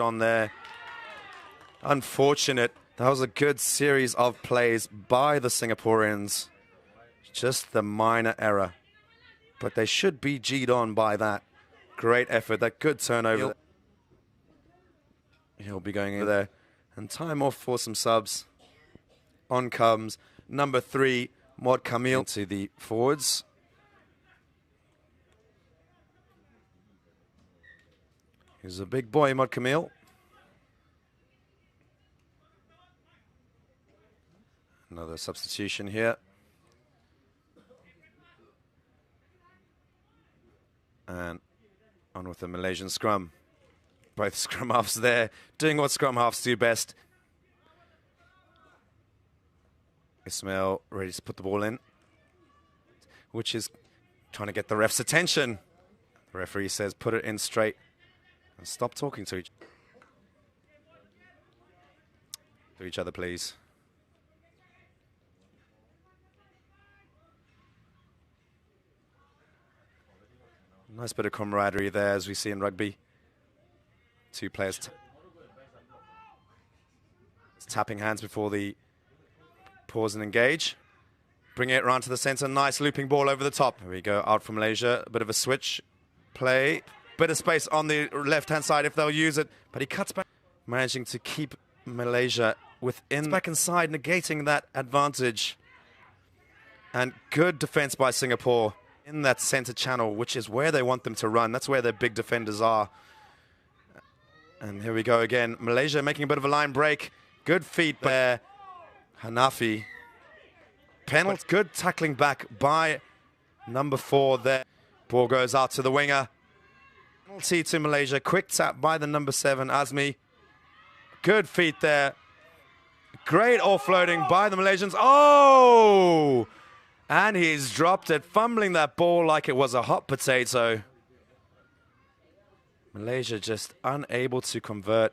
on there. Unfortunate. That was a good series of plays by the Singaporeans. Just the minor error. But they should be G'd on by that. Great effort. That good turnover. He'll be going in there. And time off for some subs. On comes number 3, Mod Camille, to the forwards. He's a big boy, Mod Camille. Another substitution here. And on with the Malaysian scrum. Both scrum halves there, doing what scrum halves do best. Ismail ready to put the ball in, which is trying to get the ref's attention. The referee says put it in straight and stop talking to each other, please. Nice bit of camaraderie there, as we see in rugby. Two players tapping hands before the pause and engage. Bring it round to the centre. Nice looping ball over the top. Here we go, out from Malaysia. A bit of a switch play. Bit of space on the left-hand side if they'll use it. But he cuts back, managing to keep Malaysia within, back inside, negating that advantage. And good defence by Singapore in that centre channel, which is where they want them to run. That's where their big defenders are. And here we go again. Malaysia making a bit of a line break. Good feet there. Hanafi. Penalty. Good tackling back by number 4 there. Ball goes out to the winger. Penalty to Malaysia. Quick tap by the number 7, Azmi. Good feet there. Great offloading by the Malaysians. Oh! And he's dropped it, fumbling that ball like it was a hot potato. Malaysia just unable to convert.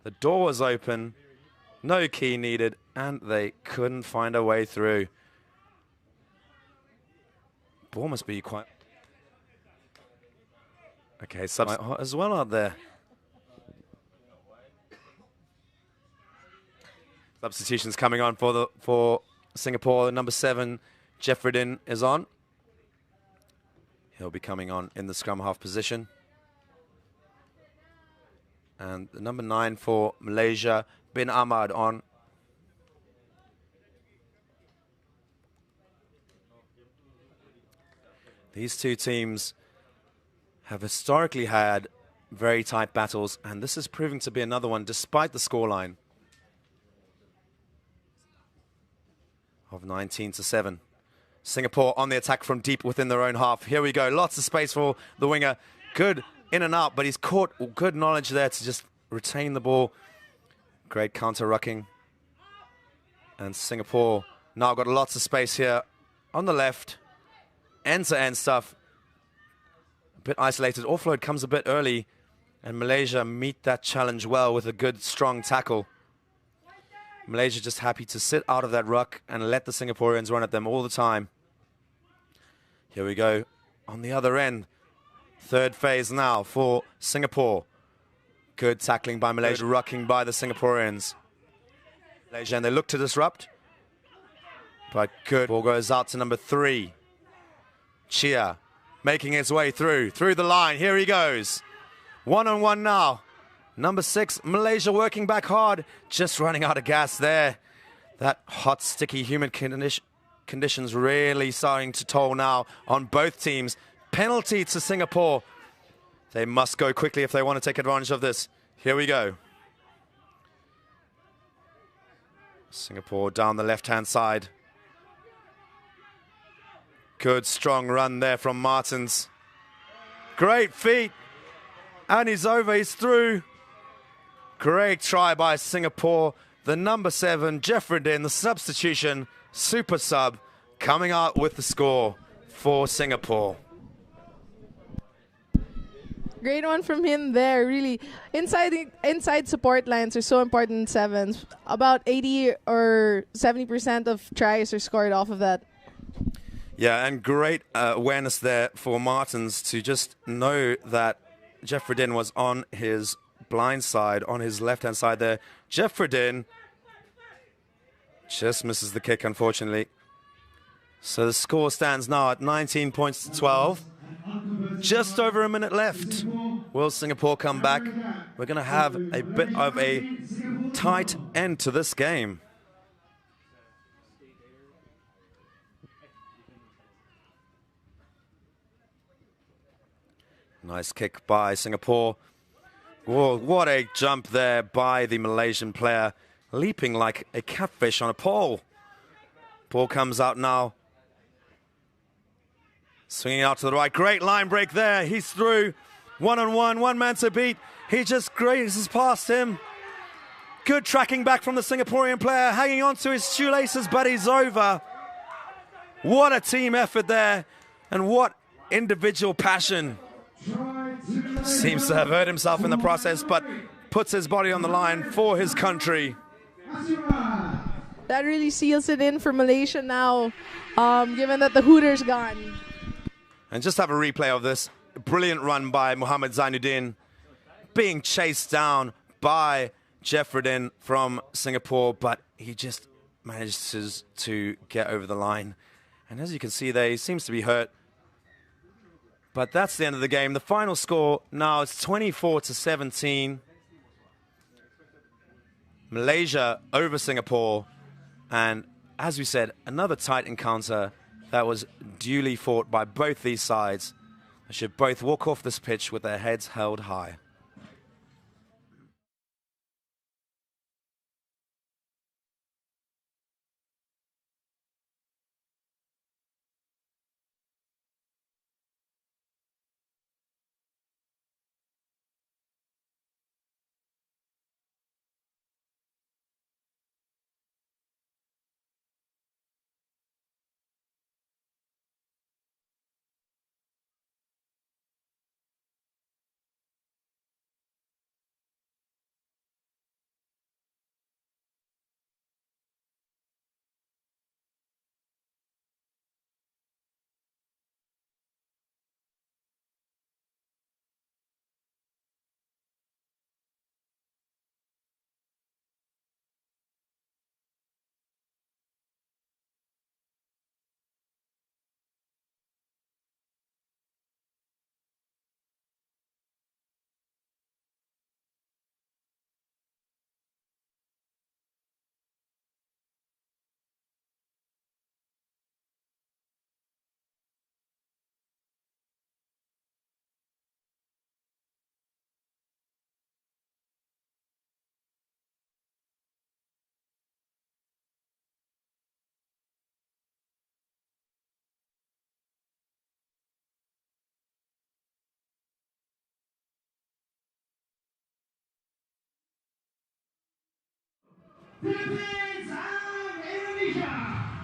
The door was open, no key needed, and they couldn't find a way through. Ball must be quite... Okay, subs hot as well out there. Substitutions coming on for Singapore. Number 7, Jeffredin is on. He'll be coming on in the scrum half position. And the number 9 for Malaysia, Bin Ahmad on. These two teams have historically had very tight battles, and this is proving to be another one despite the scoreline of 19-7. Singapore on the attack from deep within their own half. Here we go. Lots of space for the winger. Good in and out, but he's caught good knowledge there to just retain the ball. Great counter-rucking. And Singapore now got lots of space here on the left. End-to-end stuff. A bit isolated. Offload comes a bit early. And Malaysia meet that challenge well with a good, strong tackle. Malaysia just happy to sit out of that ruck and let the Singaporeans run at them all the time. Here we go on the other end. Third phase now for Singapore. Good tackling by Malaysia, rucking by the Singaporeans. Malaysia, and they look to disrupt. But good. Ball goes out to number 3. Chia making his way through the line. Here he goes. One-on-one now. Number 6, Malaysia working back hard. Just running out of gas there. That hot, sticky, humid conditions really starting to toll now on both teams. Penalty to Singapore. They must go quickly if they want to take advantage of this. Here we go. Singapore down the left-hand side. Good, strong run there from Martins. Great feet. And he's over, he's through. Great try by Singapore. The number 7, Jeffredin, the substitution, super sub, coming out with the score for Singapore. Great one from him there, really. Inside support lines are so important in sevens. About 80 or 70% of tries are scored off of that. Yeah, and great awareness there for Martins to just know that Jeffredin was on his blind side on his left-hand side there. Jeffredin just misses the kick, unfortunately. So the score stands now at 19 points to 12. Just over a minute left. Will Singapore come back? We're going to have a bit of a tight end to this game. Nice kick by Singapore. Whoa, what a jump there by the Malaysian player, leaping like a catfish on a pole. Ball comes out now. Swinging out to the right. Great line break there. He's through. One-on-one, one man to beat. He just grazes past him. Good tracking back from the Singaporean player, hanging on to his shoelaces, but he's over. What a team effort there, and what individual passion. Seems to have hurt himself in the process, but puts his body on the line for his country. That really seals it in for Malaysia now, given that the Hooter's gone. And just have a replay of this. Brilliant run by Muhammad Zainuddin, being chased down by Jeffredin from Singapore, but he just manages to get over the line. And as you can see there, he seems to be hurt. But that's the end of the game. The final score now is 24-17. Malaysia over Singapore. And as we said, another tight encounter that was duly fought by both these sides. They should both walk off this pitch with their heads held high.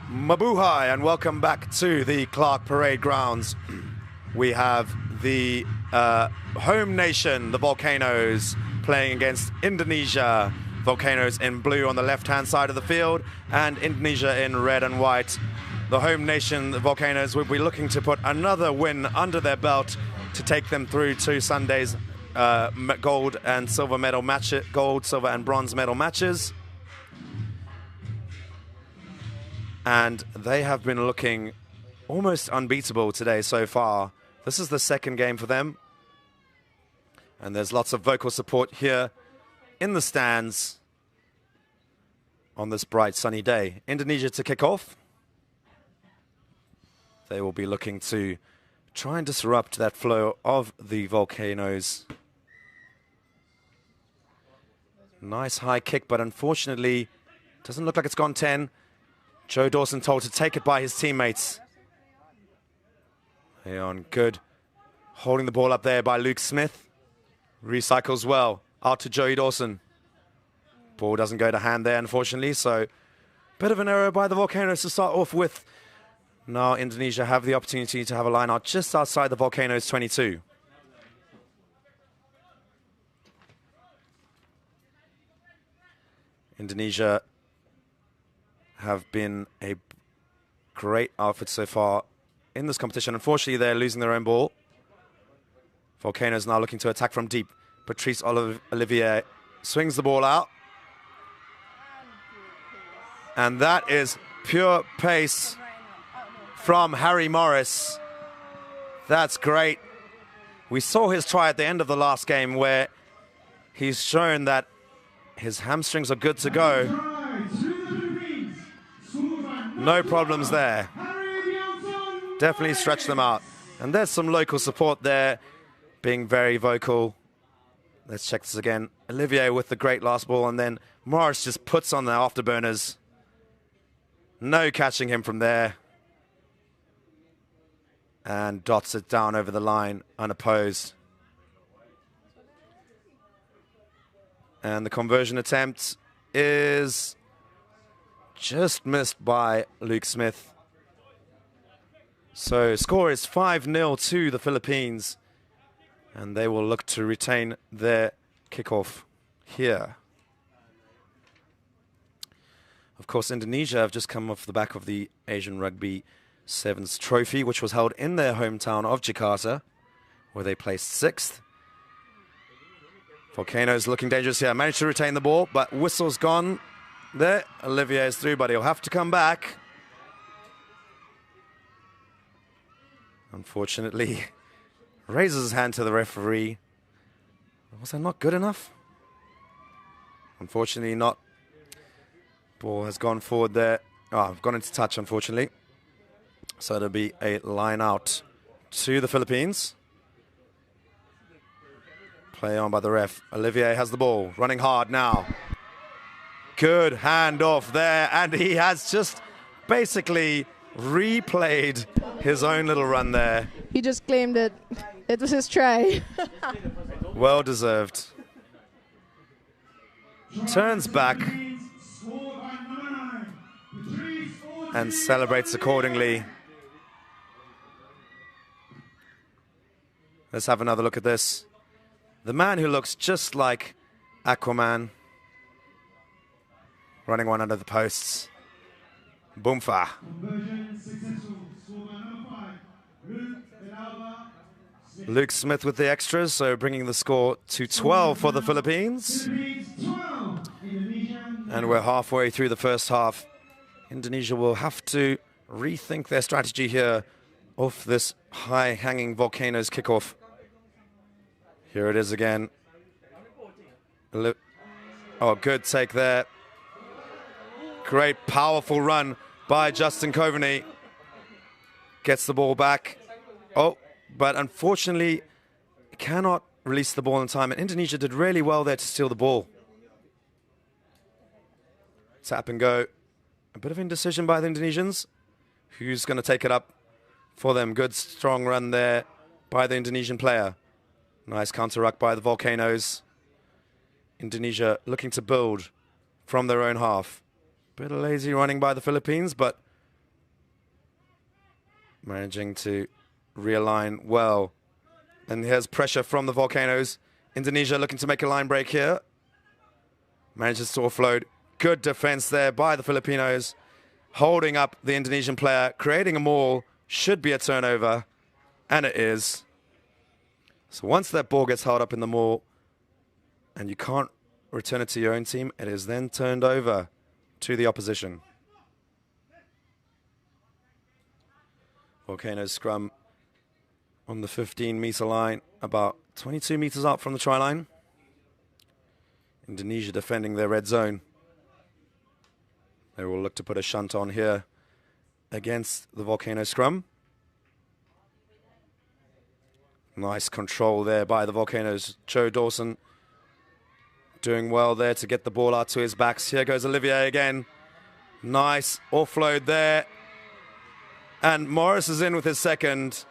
Mabuhay and welcome back to the Clark Parade Grounds. We have the home nation, the Volcanoes, playing against Indonesia. Volcanoes in blue on the left-hand side of the field and Indonesia in red and white. The home nation, the Volcanoes, will be looking to put another win under their belt to take them through to Sunday's gold and silver medal match, gold, silver and bronze medal matches. And they have been looking almost unbeatable today so far. This is the second game for them. And there's lots of vocal support here in the stands on this bright sunny day. Indonesia to kick off. They will be looking to try and disrupt that flow of the Volcanoes. Nice high kick, but unfortunately doesn't look like it's gone 10. Joe Dawson told to take it by his teammates. Leon, good. Holding the ball up there by Luke Smith. Recycles well. Out to Joey Dawson. Ball doesn't go to hand there, unfortunately, so bit of an error by the Volcanoes to start off with. Now Indonesia have the opportunity to have a line out just outside the Volcanoes 22. Indonesia have been a great outfit so far in this competition. Unfortunately, they're losing their own ball. Volcanoes now looking to attack from deep. Patrice Olivier swings the ball out. And that is pure pace from Harry Morris. That's great. We saw his try at the end of the last game where he's shown that his hamstrings are good to go. No problems there. Definitely stretch them out. And there's some local support there, being very vocal. Let's check this again. Olivier with the great last ball, and then Morris just puts on the afterburners. No catching him from there. And dots it down over the line, unopposed. And the conversion attempt is just missed by Luke Smith. So score is 5-0 to the Philippines. And they will look to retain their kickoff here. Of course, Indonesia have just come off the back of the Asian Rugby Sevens trophy, which was held in their hometown of Jakarta, where they placed 6th. Volcanoes looking dangerous here. Managed to retain the ball, but whistle's gone there. Olivier's through, but he'll have to come back. Unfortunately, raises his hand to the referee. Was that not good enough? Unfortunately not. Ball has gone forward there. Oh, gone into touch, unfortunately. So it'll be a line out to the Philippines. Play on by the ref. Olivier has the ball, running hard now. Good handoff there, and he has just basically replayed his own little run there. He just claimed it. It was his try. Well deserved. Turns back and celebrates accordingly. Let's have another look at this. The man who looks just like Aquaman, running one under the posts. Boomfa. Luke Smith with the extras, so bringing the score to 12 for the Philippines. And we're halfway through the first half. Indonesia will have to rethink their strategy here off this high-hanging Volcanoes kickoff. Here it is again. Oh, good take there. Great, powerful run by Justin Coveney. Gets the ball back. Oh, but unfortunately cannot release the ball in time. And Indonesia did really well there to steal the ball. Tap and go. A bit of indecision by the Indonesians. Who's going to take it up for them? Good, strong run there by the Indonesian player. Nice counter-ruck by the Volcanoes. Indonesia looking to build from their own half. Bit of lazy running by the Philippines, but managing to realign well. And here's pressure from the Volcanoes. Indonesia looking to make a line break here. Manages to offload. Good defense there by the Filipinos. Holding up the Indonesian player, creating a maul. Should be a turnover, and it is. So once that ball gets held up in the maul and you can't return it to your own team, it is then turned over to the opposition. Volcanoes scrum on the 15-meter line, about 22 meters up from the try line. Indonesia defending their red zone. They will look to put a shunt on here against the Volcano scrum. Nice control there by the Volcanoes. Joe Dawson doing well there to get the ball out to his backs. Here goes Olivier again. Nice offload there. And Morris is in with his second.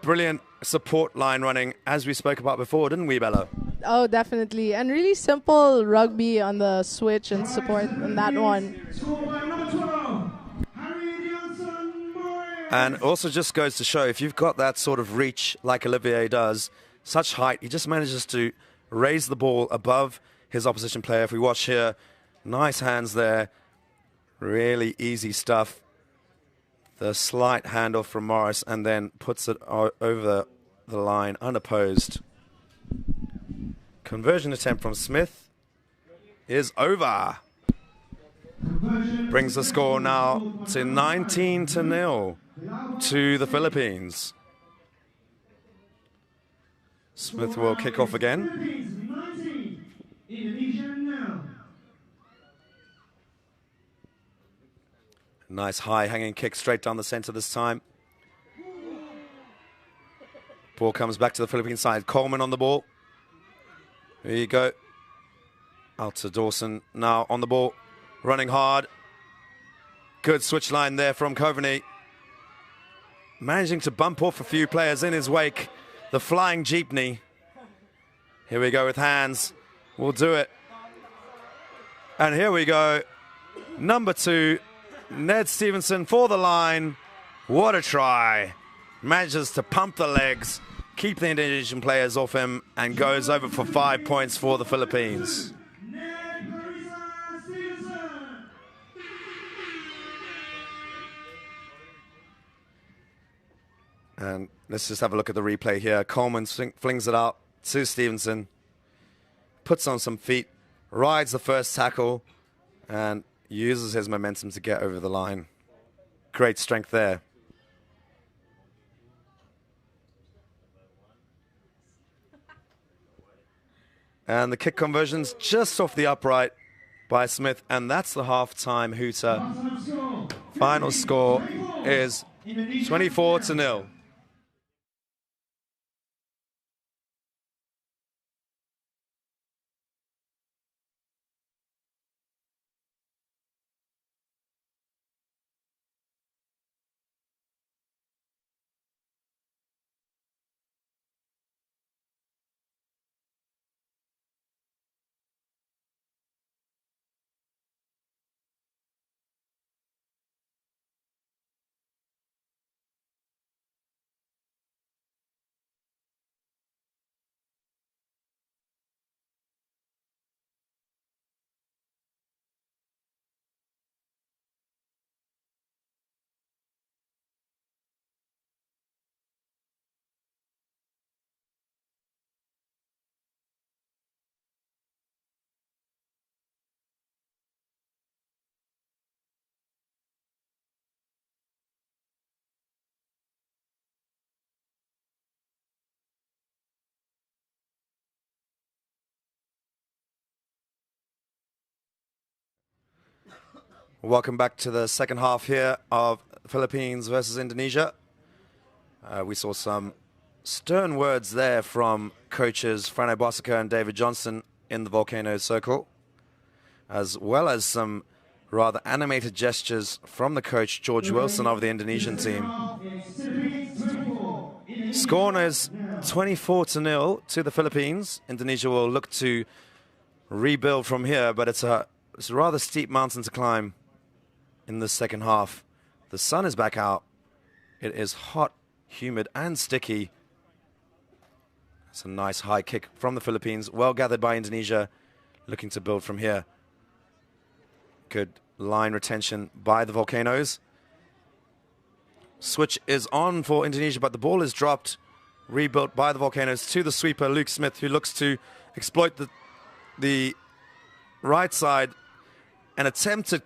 Brilliant support line running, as we spoke about before, didn't we, Bella? Oh, definitely. And really simple rugby on the switch and support on that one. And also just goes to show, if you've got that sort of reach like Olivier does, such height, he just manages to raise the ball above his opposition player. If we watch here, nice hands there. Really easy stuff. The slight handoff from Morris and then puts it over the line unopposed. Conversion attempt from Smith is over. Brings the score now to 19-0 to the Philippines. Smith will kick off again. Nice high hanging kick straight down the center this time. Ball comes back to the Philippine side. Coleman on the ball. There you go. Out to Dawson now on the ball. Running hard. Good switch line there from Coveney. Managing to bump off a few players in his wake. The flying jeepney. Here we go with hands. We'll do it. And here we go. Number 2, Ned Stevenson for the line. What a try. Manages to pump the legs, keep the Indonesian players off him, and goes over for 5 points for the Philippines. And let's just have a look at the replay here. Coleman flings it out to Stevenson, puts on some feet, rides the first tackle, and uses his momentum to get over the line. Great strength there. And the kick conversion's just off the upright by Smith, and that's the half-time hooter. Final score is 24-0. Welcome back to the second half here of Philippines versus Indonesia. We saw some stern words there from coaches Frano Bosika and David Johnson in the Volcano Circle, as well as some rather animated gestures from the coach George Wilson of the Indonesian team. Score is 24-0 to the Philippines. Indonesia will look to rebuild from here, but it's a rather steep mountain to climb in the second half. The sun is back out. It is hot, humid, and sticky. It's a nice high kick from the Philippines. Well gathered by Indonesia, looking to build from here. Good line retention by the Volcanoes. Switch is on for Indonesia, but the ball is dropped. Rebuilt by the Volcanoes to the sweeper, Luke Smith, who looks to exploit the right side. An attempted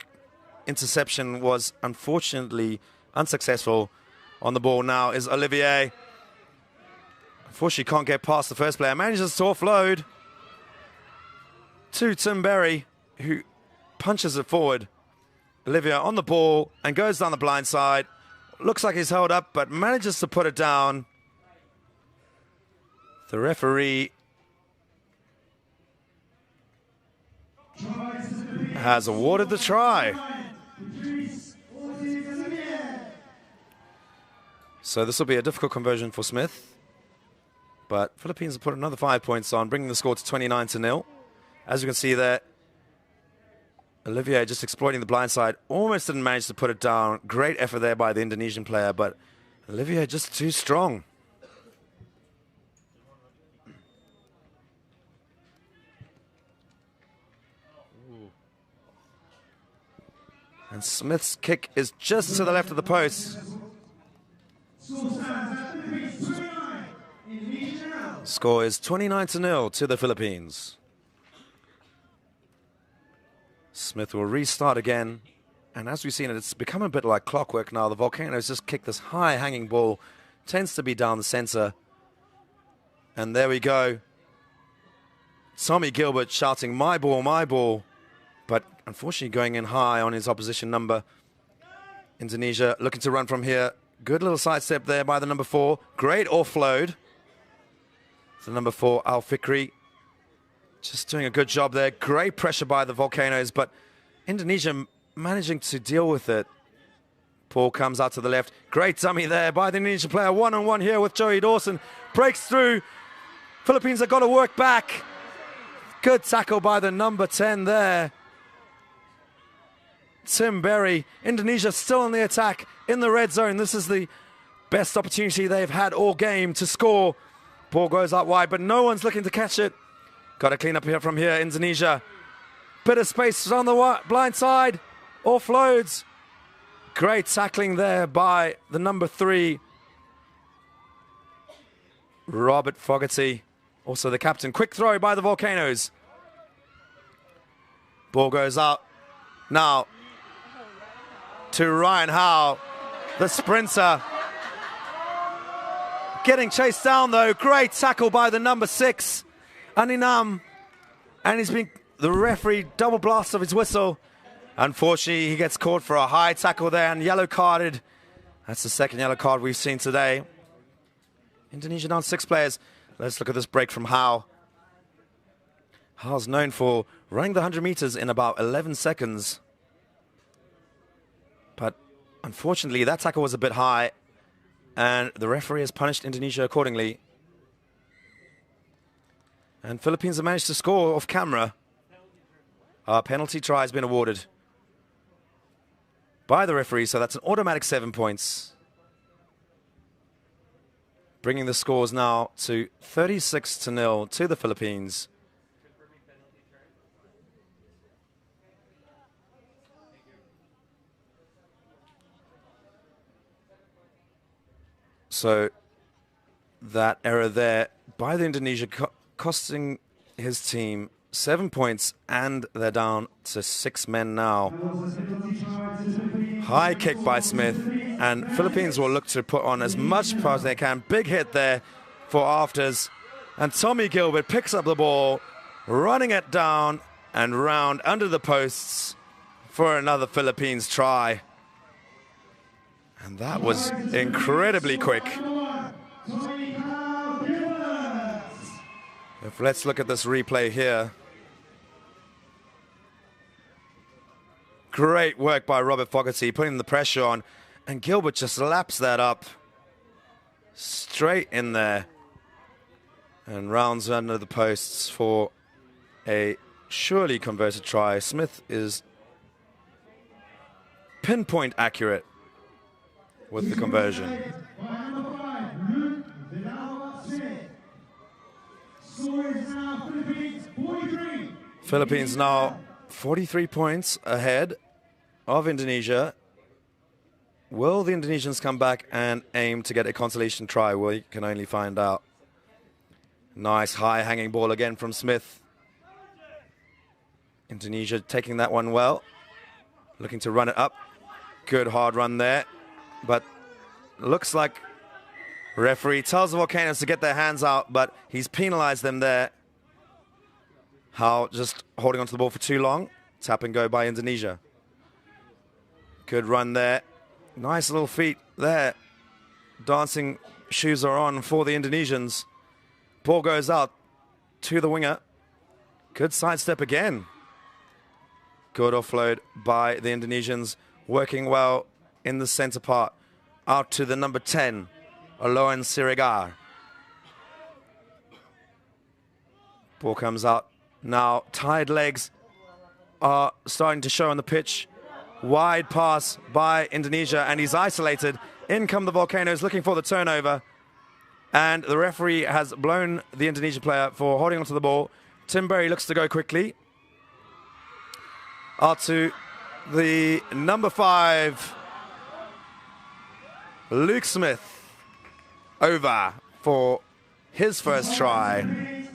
interception was unfortunately unsuccessful. On the ball now is Olivier. Unfortunately can't get past the first player. Manages to offload to Tim Berry, who punches it forward. Olivier on the ball and goes down the blind side. Looks like he's held up, but manages to put it down. The referee has awarded the try. So this will be a difficult conversion for Smith. But Philippines have put another 5 points on, bringing the score to 29-0. As you can see there, Olivier just exploiting the blind side. Almost didn't manage to put it down. Great effort there by the Indonesian player, but Olivier just too strong. And Smith's kick is just to the left of the post. Score Score is 29-0 to the Philippines. Smith will restart again. And as we've seen it, it's become a bit like clockwork now. The Volcanoes just kick this high hanging ball. Tends to be down the center. And there we go. Tommy Gilbert shouting, my ball, my ball. But unfortunately going in high on his opposition number. Indonesia looking to run from here. Good little sidestep there by the number 4. Great offload. The number 4, Al Fikri. Just doing a good job there. Great pressure by the Volcanoes, but Indonesia managing to deal with it. Ball comes out to the left. Great dummy there by the Indonesian player. One-on-one here with Joey Dawson. Breaks through. Philippines have got to work back. Good tackle by the number 10 there. Tim Berry. Indonesia still in the attack in the red zone. This is the best opportunity they've had all game to score. Ball goes out wide, but no one's looking to catch it. Got to clean up here from here, Indonesia. Bit of space on the blind side. Offloads. Great tackling there by the number 3. Robert Fogarty, also the captain. Quick throw by the Volcanoes. Ball goes out. Now to Ryan Howe, the sprinter. Getting chased down though. Great tackle by the number 6. Aninam, and the referee double blast of his whistle. Unfortunately, he gets caught for a high tackle there and yellow carded. That's the second yellow card we've seen today. Indonesia down 6 players. Let's look at this break from Howe. Howe's known for running the 100 meters in about 11 seconds. But unfortunately, that tackle was a bit high, and the referee has punished Indonesia accordingly. And Philippines have managed to score off camera. A penalty try has been awarded by the referee, so that's an automatic 7 points. Bringing the scores now to 36-0 to the Philippines. So that error there by the Indonesia costing his team 7 points, and they're down to 6 men now. High kick by Smith, and Philippines will look to put on as much power as they can. Big hit there for afters, and Tommy Gilbert picks up the ball, running it down and round under the posts for another Philippines try. And that was incredibly quick. Let's look at this replay here. Great work by Robert Fogarty, putting the pressure on, and Gilbert just laps that up straight in there and rounds under the posts for a surely converted try. Smith is pinpoint accurate with the conversion. Philippines now 43 points ahead of Indonesia. Will the Indonesians come back and aim to get a consolation try? We can only find out. Nice high hanging ball again from Smith. Indonesia taking that one well. Looking to run it up. Good hard run there. But looks like referee tells the Volcanoes to get their hands out, but he's penalized them there. Howe just holding onto the ball for too long. Tap and go by Indonesia. Good run there. Nice little feet there. Dancing shoes are on for the Indonesians. Ball goes out to the winger. Good sidestep again. Good offload by the Indonesians. Working well in the center part. Out to the number 10, Aloan Siregar. Ball comes out. Now tired legs are starting to show on the pitch. Wide pass by Indonesia, and he's isolated. In come the Volcanoes looking for the turnover. And the referee has blown the Indonesian player for holding onto the ball. Tim Berry looks to go quickly. Out to the number 5, Luke Smith. Over for his first try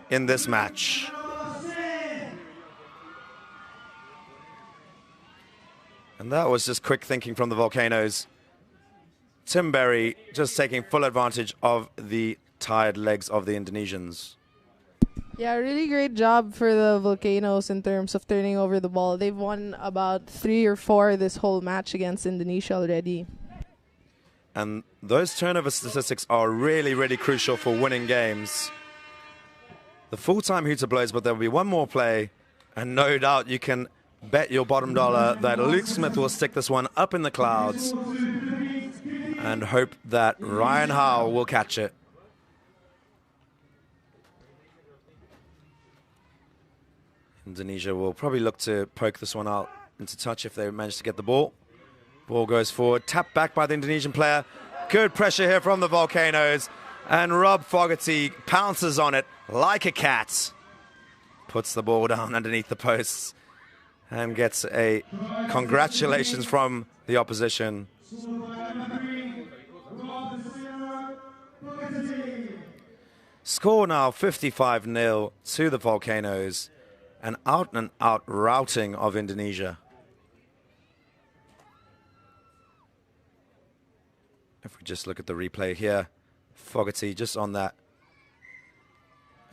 in this match. And that was just quick thinking from the Volcanoes. Tim Berry just taking full advantage of the tired legs of the Indonesians. Yeah, really great job for the Volcanoes in terms of turning over the ball. They've won about 3 or 4 this whole match against Indonesia already. And those turnover statistics are really, really crucial for winning games. The full-time hooter blows, but there will be one more play, and no doubt you can bet your bottom dollar that Luke Smith will stick this one up in the clouds and hope that Ryan Howe will catch it. Indonesia will probably look to poke this one out into touch if they manage to get the ball. Ball goes forward, tapped back by the Indonesian player. Good pressure here from the Volcanoes. And Rob Fogarty pounces on it like a cat. Puts the ball down underneath the posts and gets a congratulations from the opposition. Score now 55-0 to the Volcanoes. An out-and-out routing of Indonesia. If we just look at the replay here, Fogarty just on that.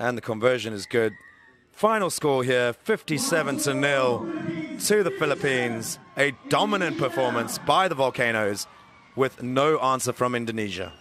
And the conversion is good. Final score here, 57-0 to the Philippines. A dominant performance by the Volcanoes with no answer from Indonesia.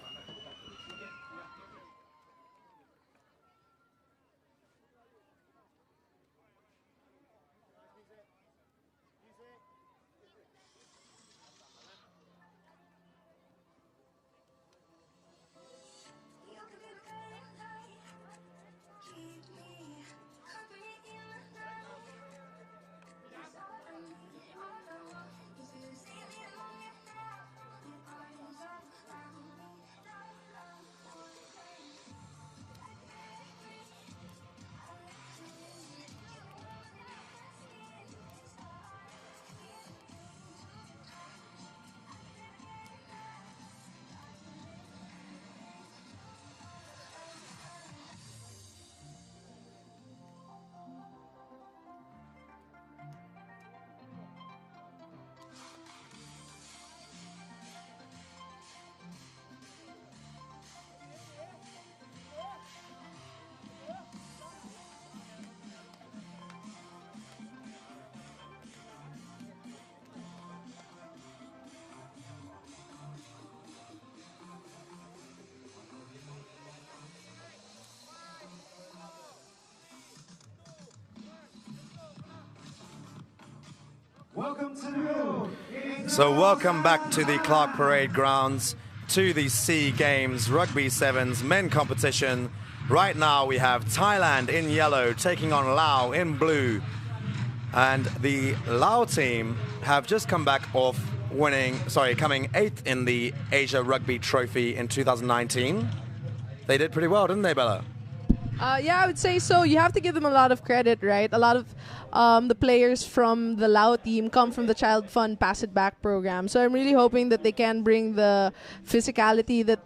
So welcome back to the Clark Parade grounds, to the SEA Games Rugby Sevens men competition. Right now we have Thailand in yellow taking on Laos in blue. And the Laos team have just come back off coming 8th in the Asia Rugby Trophy in 2019. They did pretty well, didn't they, Bella? Yeah, I would say so. You have to give them a lot of credit, right? A lot of the players from the Lao team come from the Child Fund Pass It Back program. So I'm really hoping that they can bring the physicality that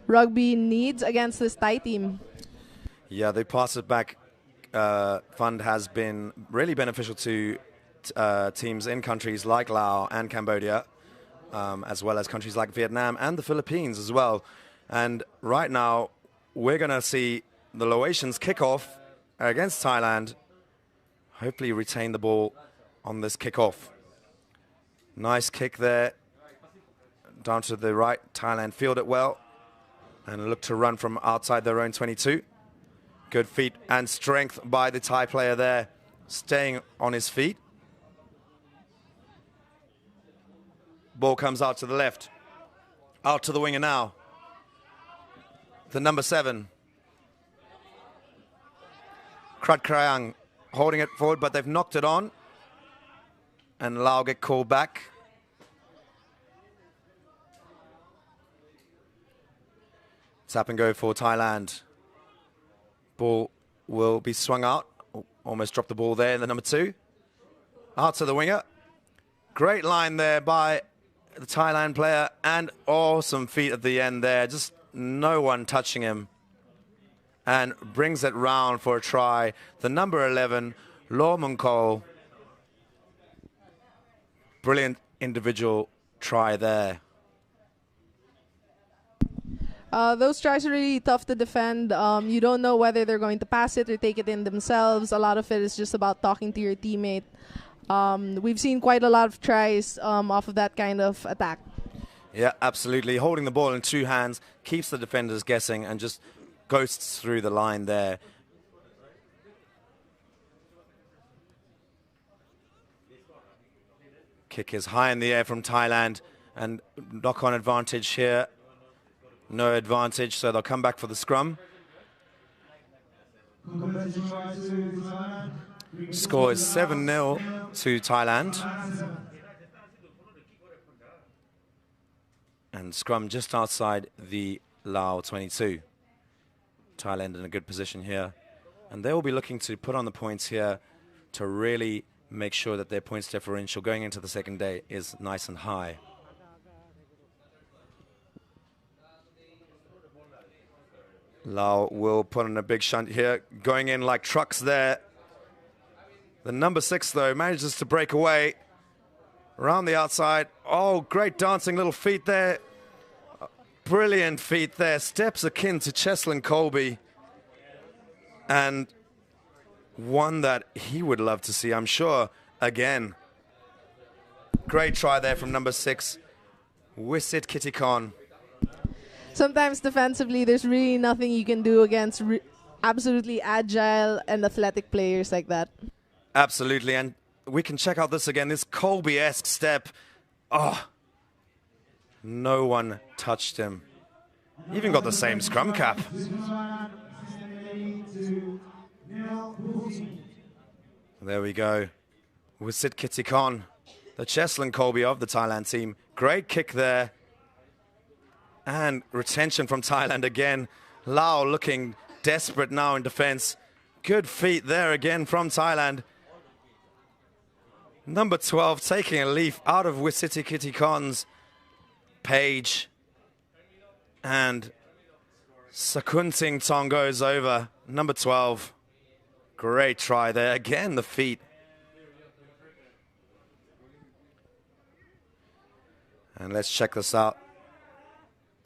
rugby needs against this Thai team. Yeah, the Pass It Back fund has been really beneficial to teams in countries like Laos and Cambodia, as well as countries like Vietnam and the Philippines as well. And right now, we're going to see the Laotians kick off against Thailand. Hopefully retain the ball on this kickoff. Nice kick there. Down to the right. Thailand field it well. And look to run from outside their own 22. Good feet and strength by the Thai player there. Staying on his feet. Ball comes out to the left. Out to the winger now. The number 7. Krat Krayang holding it forward, but they've knocked it on. And Lao get called back. Tap and go for Thailand. Ball will be swung out. Almost dropped the ball there in the number 2. Out to the winger. Great line there by the Thailand player. And awesome feet at the end there. Just no one touching him, and brings it round for a try. The number 11, Law Munkol. Brilliant individual try there. Those tries are really tough to defend. You don't know whether they're going to pass it or take it in themselves. A lot of it is just about talking to your teammate. We've seen quite a lot of tries off of that kind of attack. Yeah, absolutely. Holding the ball in two hands keeps the defenders guessing and just ghosts through the line there. Kick is high in the air from Thailand, and knock-on advantage here. No advantage, so they'll come back for the scrum. Score is 7-0 to Thailand. And scrum just outside the Lao 22. Thailand in a good position here. And they will be looking to put on the points here to really make sure that their points differential going into the second day is nice and high. Lao will put on a big shunt here, going in like trucks there. The number 6, though, manages to break away around the outside. Oh, great dancing little feet there. Brilliant feet there. Steps akin to Cheslin Colby. And one that he would love to see, I'm sure, again. Great try there from number 6, Wisit Kittikon. Sometimes defensively, there's really nothing you can do against absolutely agile and athletic players like that. Absolutely, and we can check out this again, this Colby-esque step. Oh, no one touched him. Even got the same scrum cap. There we go. Wisit Kittikon, the Cheslin Colby of the Thailand team. Great kick there. And retention from Thailand again. Lao looking desperate now in defense. Good feet there again from Thailand. Number 12 taking a leaf out of Wisit Kittikon's page. And Sakunting Tong goes over. Number 12. Great try there. Again, the feet. And let's check this out.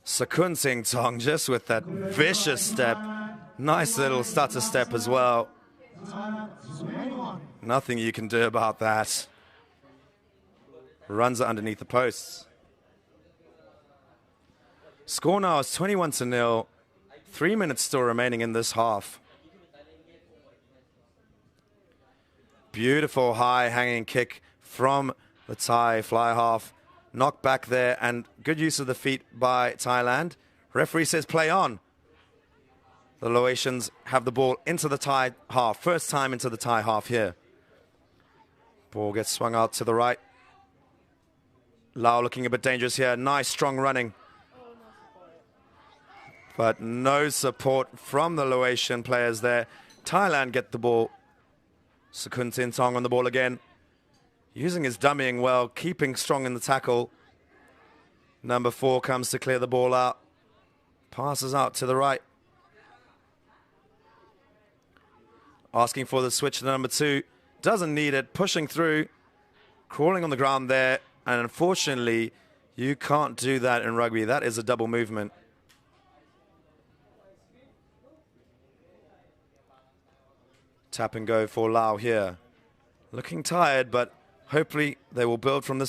Sakunting Tong just with that vicious step. Nice little stutter step as well. Nothing you can do about that. Runs it underneath the posts. Score now is 21-0. 3 minutes still remaining in this half. Beautiful high hanging kick from the Thai fly half. Knocked back there and good use of the feet by Thailand. Referee says play on. The Laotians have the ball into the Thai half. First time into the Thai half here. Ball gets swung out to the right. Lao looking a bit dangerous here. Nice strong running. But no support from the Laotian players there. Thailand get the ball. Sakunting Tong on the ball again. Using his dummying well, keeping strong in the tackle. Number 4 comes to clear the ball out. Passes out to the right. Asking for the switch to number 2. Doesn't need it. Pushing through. Crawling on the ground there. And unfortunately, you can't do that in rugby. That is a double movement. Tap and go for Lao here. Looking tired, but hopefully they will build from this